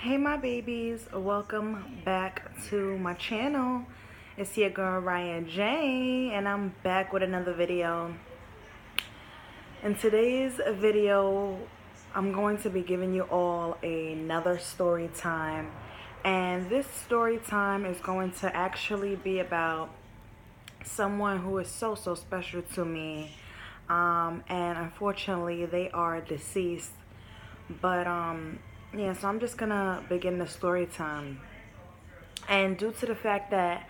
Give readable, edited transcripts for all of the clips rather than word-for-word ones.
Hey my babies, welcome back to my channel. It's your girl Riahjay and I'm back with another video. In today's video, I'm going to be giving you all another story time. And this story time is going to actually be about someone who is so special to me. And unfortunately they are deceased. But yeah, so I'm just gonna begin the story time. And due to the fact that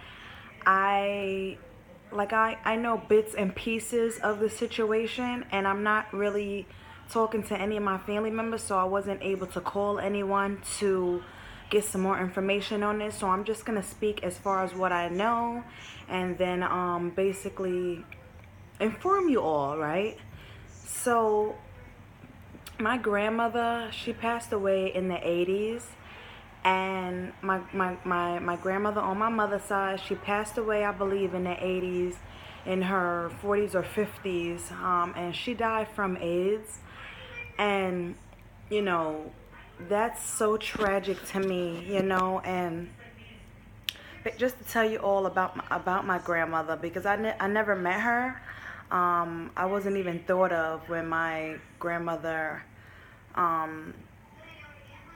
I know bits and pieces of the situation, and I'm not really talking to any of my family members, so I wasn't able to call anyone to get some more information on this. So I'm just gonna speak as far as what I know, and then basically inform you all, right? So my grandmother, she passed away in the 80s. And my grandmother on my mother's side, she passed away, I believe, in the 80s, in her 40s or 50s. And she died from AIDS. And, you know, that's so tragic to me, you know. And just to tell you all about my grandmother, because I never met her. I wasn't even thought of when my grandmother I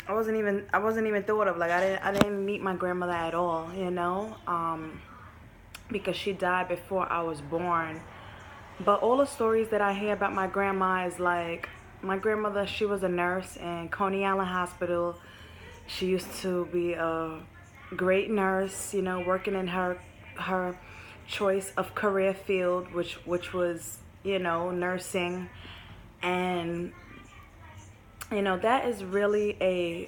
wasn't even thought of. Like, I didn't meet my grandmother at all, you know, because she died before I was born. But all the stories that I hear about my grandma is like, my grandmother, she was a nurse in Coney Island Hospital. She used to be a great nurse, you know, working in her choice of career field, which was, you know, nursing. And you know, that is really a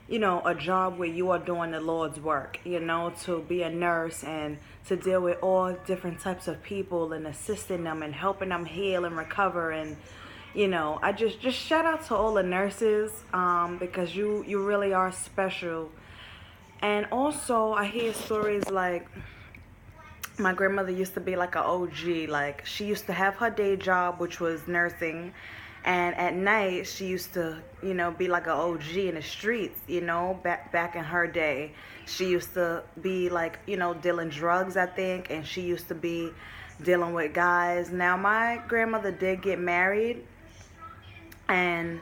you know, a job where you are doing the Lord's work, you know, to be a nurse and to deal with all different types of people and assisting them and helping them heal and recover. And you know, I just shout out to all the nurses, because you really are special. And also I hear stories like my grandmother used to be like an OG. Like, she used to have her day job, which was nursing, and at night she used to, you know, be like an OG in the streets, you know, back in her day. She used to be like, you know, dealing drugs, I think, and she used to be dealing with guys. Now my grandmother did get married, and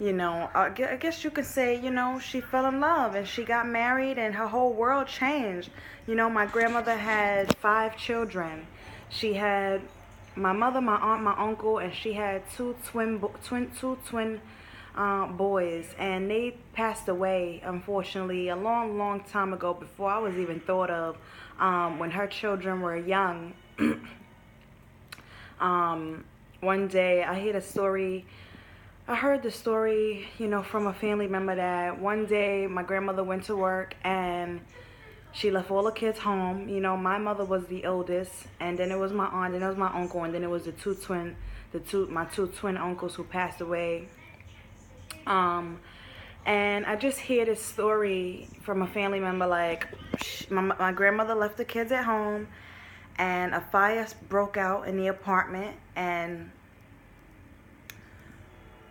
you know, I guess you could say, you know, she fell in love and she got married and her whole world changed. You know, my grandmother had 5 children. She had my mother, my aunt, my uncle, and she had two twin boys, and they passed away, unfortunately, a long time ago, before I was even thought of, when her children were young. One day I heard the story, you know, from a family member that one day my grandmother went to work and she left all the kids home. You know, my mother was the oldest, and then it was my aunt, and it was my uncle, and then it was my two twin uncles who passed away. And I just hear this story from a family member, like, my grandmother left the kids at home, and a fire broke out in the apartment, and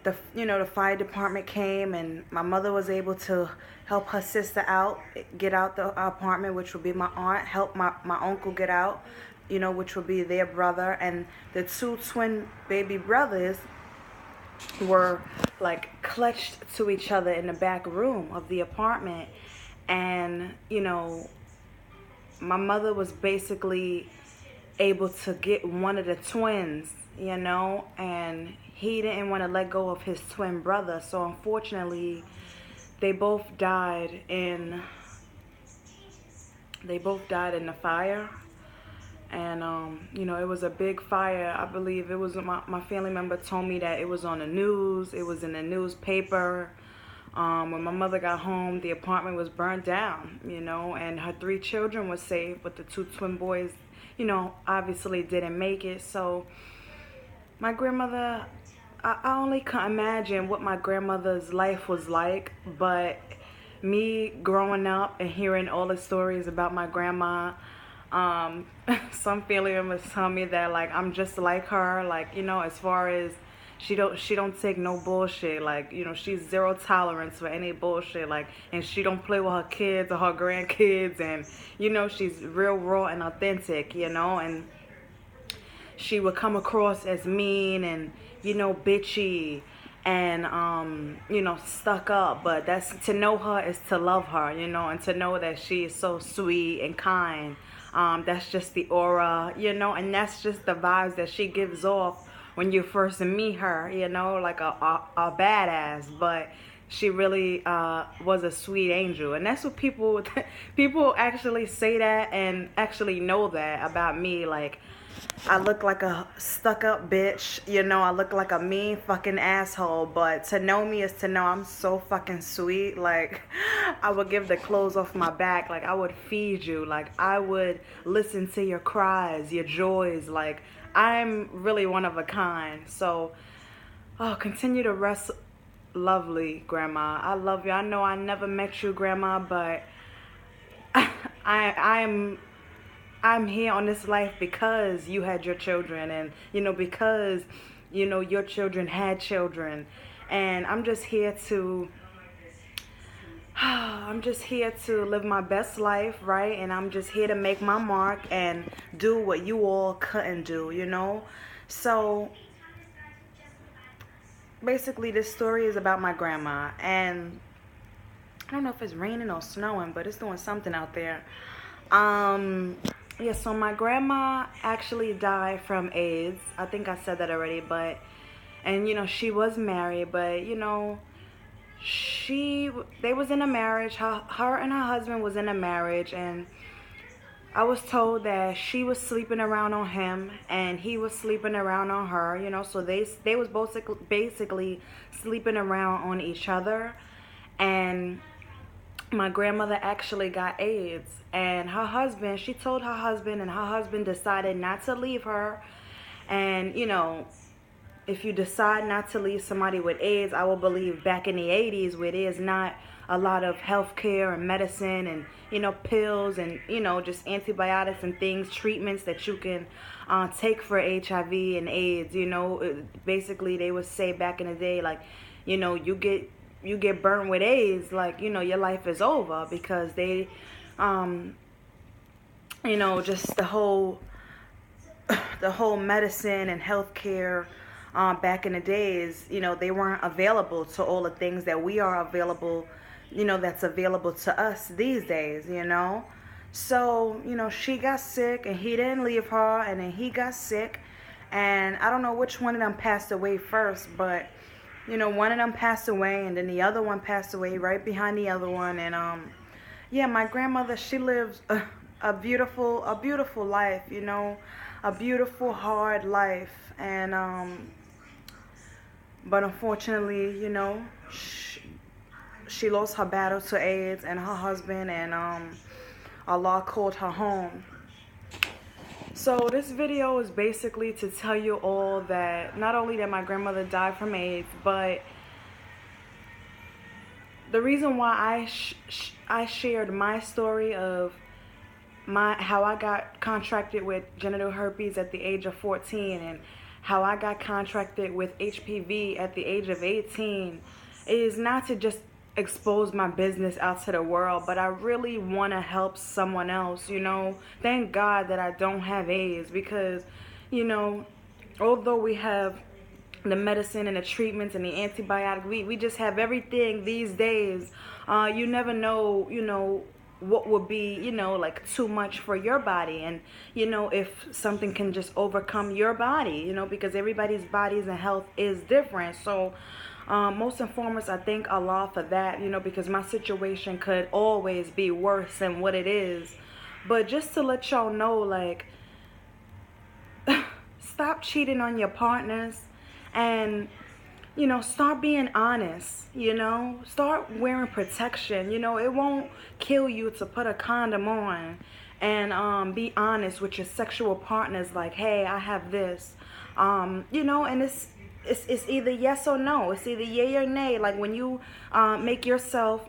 the fire department came, and my mother was able to help her sister out, get out the apartment, which would be my aunt, help my uncle get out, you know, which would be their brother, and the 2 twin baby brothers were like clutched to each other in the back room of the apartment. And you know, my mother was basically able to get one of the twins, you know, and he didn't want to let go of his twin brother. So unfortunately, they both died in the fire. And you know, it was a big fire. I believe it was, my family member told me that it was on the news. It was in the newspaper. When my mother got home, the apartment was burned down, you know, and her 3 children were saved, but the 2 twin boys, you know, obviously didn't make it. So my grandmother, I only can imagine what my grandmother's life was like. But me growing up and hearing all the stories about my grandma, some family members tell me that, like, I'm just like her, like, you know, as far as, she don't take no bullshit. Like, you know, she's zero tolerance for any bullshit. Like, and she don't play with her kids or her grandkids, and you know, she's real raw and authentic, you know. And she would come across as mean and, you know, bitchy and you know, stuck up, but that's, to know her is to love her, you know, and to know that she is so sweet and kind. That's just the aura, you know, and that's just the vibes that she gives off when you first meet her, you know, like a badass, but she really was a sweet angel. And that's what people people actually say that and actually know that about me. Like, I look like a stuck-up bitch, you know, I look like a mean fucking asshole, but to know me is to know I'm so fucking sweet. Like, I would give the clothes off my back, like, I would feed you, like, I would listen to your cries, your joys, like, I'm really one of a kind. So, oh, continue to rest lovely, Grandma. I love you. I know I never met you, Grandma, but I'm here on this life because you had your children, and, you know, because, you know, your children had children. And I'm just here to live my best life, right? And I'm just here to make my mark and do what you all couldn't do, you know? So basically, this story is about my grandma, and I don't know if it's raining or snowing, but it's doing something out there. Yeah, so my grandma actually died from AIDS. I think I said that already, but, and, you know, she was married, but, you know, they was in a marriage. Her and her husband was in a marriage, and I was told that she was sleeping around on him and he was sleeping around on her, you know, so they was both basically sleeping around on each other. And my grandmother actually got AIDS, and her husband, she told her husband, and her husband decided not to leave her. And, you know, if you decide not to leave somebody with AIDS, I will believe back in the 80s where there's not a lot of healthcare and medicine and, you know, pills and, you know, just antibiotics and things, treatments that you can take for HIV and AIDS, you know. Basically, they would say back in the day, like, you know, you get burnt with AIDS, like, you know, your life is over, because they, you know, just the whole medicine and healthcare back in the days, you know, they weren't available to all the things that we are available, you know, that's available to us these days, you know. So, you know, she got sick and he didn't leave her, and then he got sick, and I don't know which one of them passed away first, but, you know, one of them passed away, and then the other one passed away right behind the other one. And yeah, my grandmother, she lives a beautiful life, you know, a beautiful hard life. And but unfortunately, you know, she lost her battle to AIDS and her husband, and Allah called her home. So this video is basically to tell you all that not only that my grandmother died from AIDS, but the reason why I shared my story of how I got contracted with genital herpes at the age of 14, and how I got contracted with HPV at the age of 18, is not to just expose my business out to the world, but I really want to help someone else, you know. Thank God that I don't have AIDS, because, you know, although we have the medicine and the treatments and the antibiotic, we just have everything these days. You never know, you know, what would be, you know, like too much for your body, and, you know, if something can just overcome your body, you know, because everybody's bodies and health is different. So most and foremost, I thank Allah for that, you know, because my situation could always be worse than what it is. But just to let y'all know, like, stop cheating on your partners, and, you know, start being honest, you know, start wearing protection. You know, it won't kill you to put a condom on and be honest with your sexual partners, like, hey, I have this, you know. And it's either yes or no. It's either yay or nay. Like, when you make yourself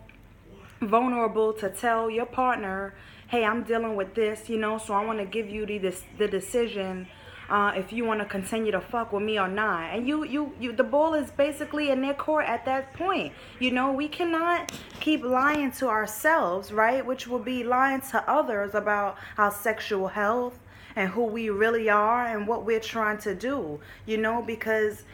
vulnerable to tell your partner, hey, I'm dealing with this, you know, so I want to give you the decision if you want to continue to fuck with me or not. And the ball is basically in their court at that point. You know, we cannot keep lying to ourselves, right? Which will be lying to others about our sexual health and who we really are and what we're trying to do, you know, because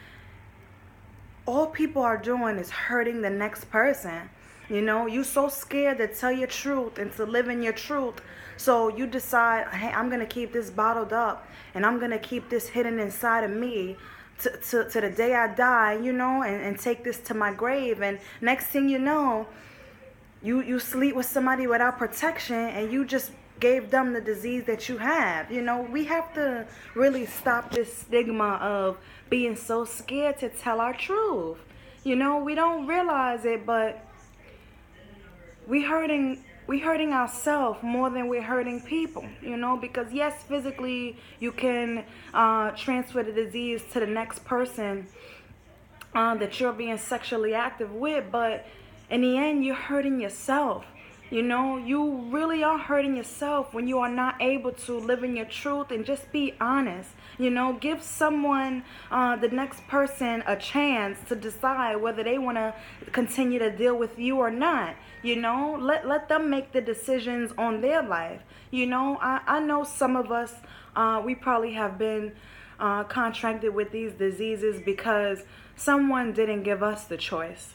all people are doing is hurting the next person. You know, you so scared to tell your truth and to live in your truth. So you decide, hey, I'm going to keep this bottled up and I'm going to keep this hidden inside of me to the day I die, you know, and take this to my grave. And next thing you know, you sleep with somebody without protection and you just gave them the disease that you have. You know, we have to really stop this stigma of being so scared to tell our truth. You know, we don't realize it, but we hurting ourselves more than we're hurting people, you know, because yes, physically you can transfer the disease to the next person that you're being sexually active with, but in the end you're hurting yourself. You know, you really are hurting yourself when you are not able to live in your truth and just be honest. You know, give someone, the next person, a chance to decide whether they want to continue to deal with you or not. You know, let them make the decisions on their life. You know, I know some of us, we probably have been contracted with these diseases because someone didn't give us the choice.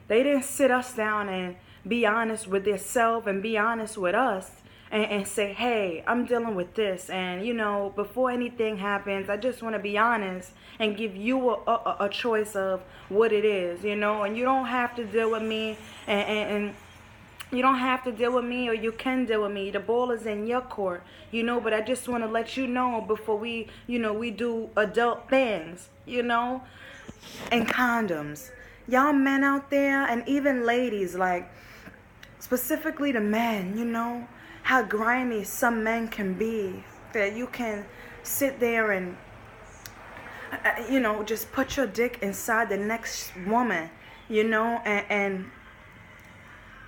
They didn't sit us down and be honest with themselves and be honest with us and say, hey, I'm dealing with this. And, you know, before anything happens, I just want to be honest and give you a choice of what it is, you know. And you don't have to deal with me and you don't have to deal with me, or you can deal with me. The ball is in your court, you know. But I just want to let you know before we, you know, we do adult things, you know, and condoms. Y'all men out there, and even ladies, like, specifically the men, you know, how grimy some men can be, that you can sit there and, you know, just put your dick inside the next woman, you know, and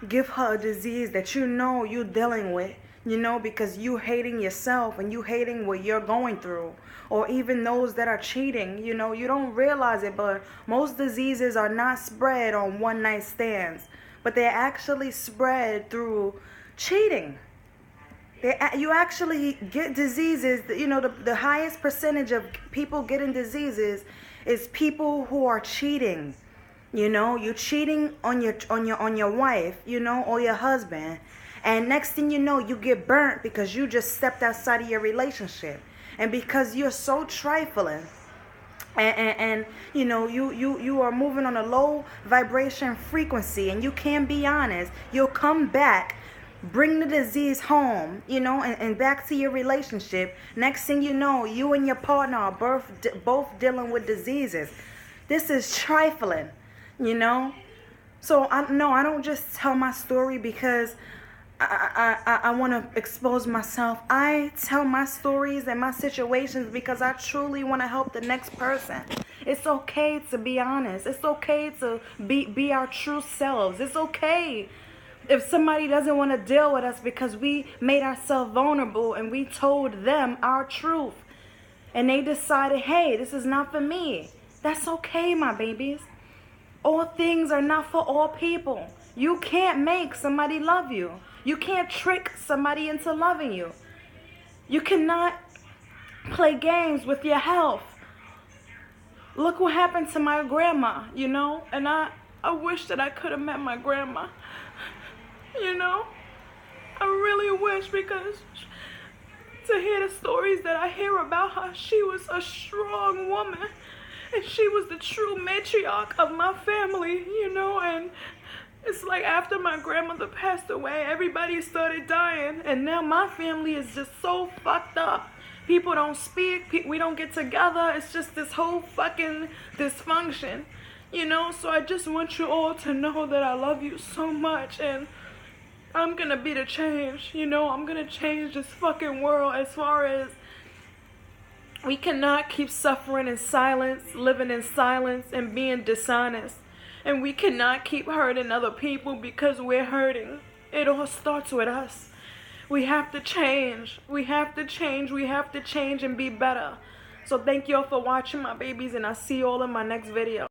give her a disease that you know you're dealing with, you know, because you hating yourself and you hating what you're going through. Or even those that are cheating, you know, you don't realize it, but most diseases are not spread on one night stands, but they're actually spread through cheating. You actually get diseases, you know, the highest percentage of people getting diseases is people who are cheating. You know, you're cheating on your wife, you know, or your husband. And next thing you know, you get burnt because you just stepped outside of your relationship. And because you're so trifling and you know, you are moving on a low vibration frequency and you can't be honest, you'll come back, bring the disease home, you know, and back to your relationship. Next thing you know, you and your partner are both dealing with diseases. This is trifling, you know. So I don't just tell my story because I want to expose myself. I tell my stories and my situations because I truly want to help the next person. It's okay to be honest. It's okay to be our true selves. It's okay if somebody doesn't want to deal with us because we made ourselves vulnerable and we told them our truth. And they decided, hey, this is not for me. That's okay, my babies. All things are not for all people. You can't make somebody love you. You can't trick somebody into loving you. You cannot play games with your health. Look what happened to my grandma, you know? And I wish that I could have met my grandma. You know? I really wish, because to hear the stories that I hear about her, she was a strong woman. And she was the true matriarch of my family, you know? And it's like after my grandmother passed away, everybody started dying. And now my family is just so fucked up. People don't speak. We don't get together. It's just this whole fucking dysfunction, you know? So I just want you all to know that I love you so much. And I'm going to be the change, you know? I'm going to change this fucking world as far as we cannot keep suffering in silence, living in silence, and being dishonest. And we cannot keep hurting other people because we're hurting. It all starts with us. We have to change. We have to change. We have to change and be better. So thank y'all for watching, my babies, and I'll see you all in my next video.